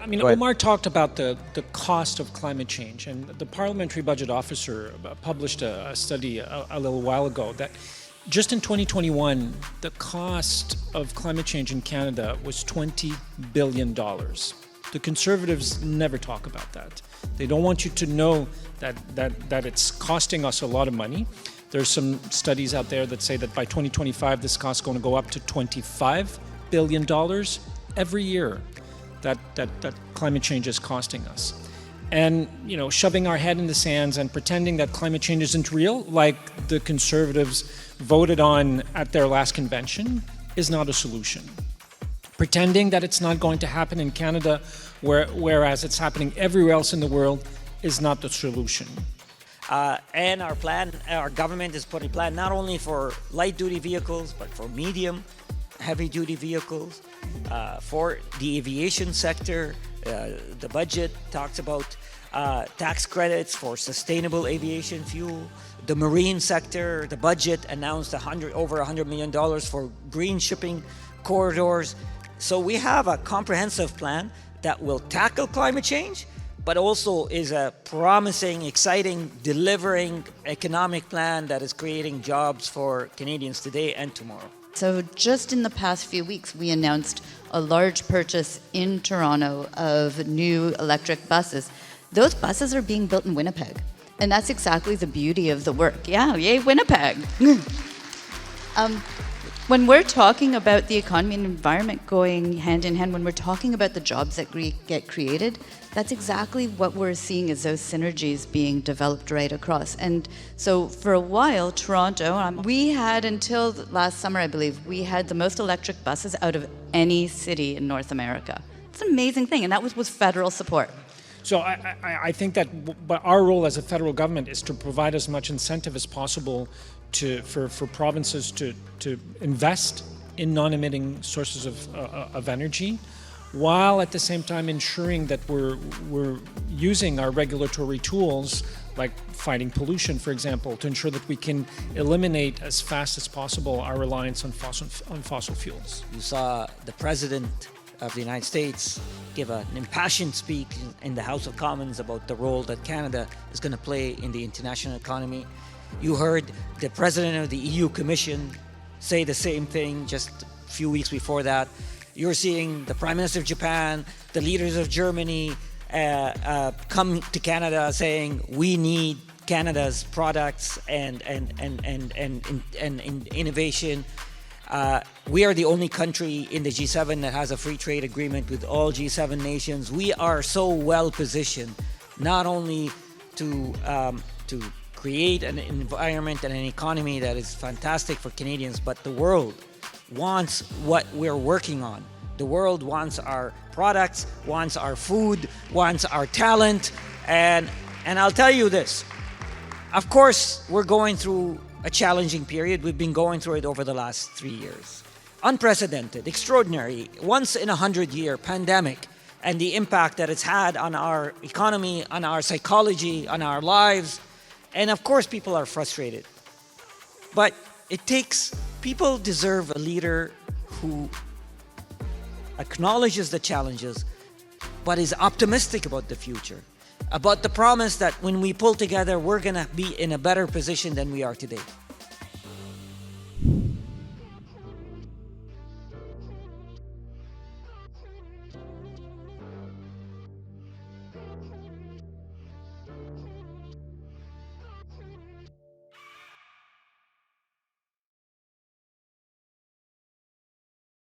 I mean, Go ahead. Omar talked about the cost of climate change, and the Parliamentary Budget Officer published a study a little while ago that just in 2021, the cost of climate change in Canada was $20 billion. The Conservatives never talk about that. They don't want you to know that it's costing us a lot of money. There's some studies out there that say that by 2025, this cost is going to go up to $25 billion every year that climate change is costing us. And, you know, shoving our head in the sands and pretending that climate change isn't real, like the Conservatives voted on at their last convention, is not a solution. Pretending that it's not going to happen in Canada, whereas it's happening everywhere else in the world, is not the solution. And our government is putting a plan not only for light-duty vehicles, but for medium, heavy-duty vehicles, for the aviation sector. The budget talks about tax credits for sustainable aviation fuel. The marine sector, the budget announced over $100 million for green shipping corridors. So we have a comprehensive plan that will tackle climate change, but also is a promising, exciting, delivering economic plan that is creating jobs for Canadians today and tomorrow. So just in the past few weeks, we announced a large purchase in Toronto of new electric buses. Those buses are being built in Winnipeg. And that's exactly the beauty of the work. Yeah, yay, Winnipeg. When we're talking about the economy and environment going hand in hand, when we're talking about the jobs that get created, that's exactly what we're seeing as those synergies being developed right across. And so for a while, Toronto, we had until last summer, I believe, we had the most electric buses out of any city in North America. It's an amazing thing, and that was with federal support. So I think that our role as a federal government is to provide as much incentive as possible for provinces to invest in non-emitting sources of energy, while at the same time ensuring that we're using our regulatory tools, like fighting pollution, for example, to ensure that we can eliminate as fast as possible our reliance on fossil fuels. You saw the President of the United States give an impassioned speech in the House of Commons about the role that Canada is going to play in the international economy. You heard the President of the EU Commission say the same thing just a few weeks before that. You're seeing the Prime Minister of Japan, the leaders of Germany come to Canada saying we need Canada's products and innovation. We are the only country in the G7 that has a free trade agreement with all G7 nations. We are so well positioned, not only to create an environment and an economy that is fantastic for Canadians, but the world wants what we're working on. The world wants our products, wants our food, wants our talent, and I'll tell you this. Of course, we're going through a challenging period. We've been going through it over the last 3 years. Unprecedented, extraordinary, once in a 100-year pandemic, and the impact that it's had on our economy, on our psychology, on our lives. And of course, people are frustrated. But people deserve a leader who acknowledges the challenges, but is optimistic about the future, about the promise that when we pull together, we're going to be in a better position than we are today.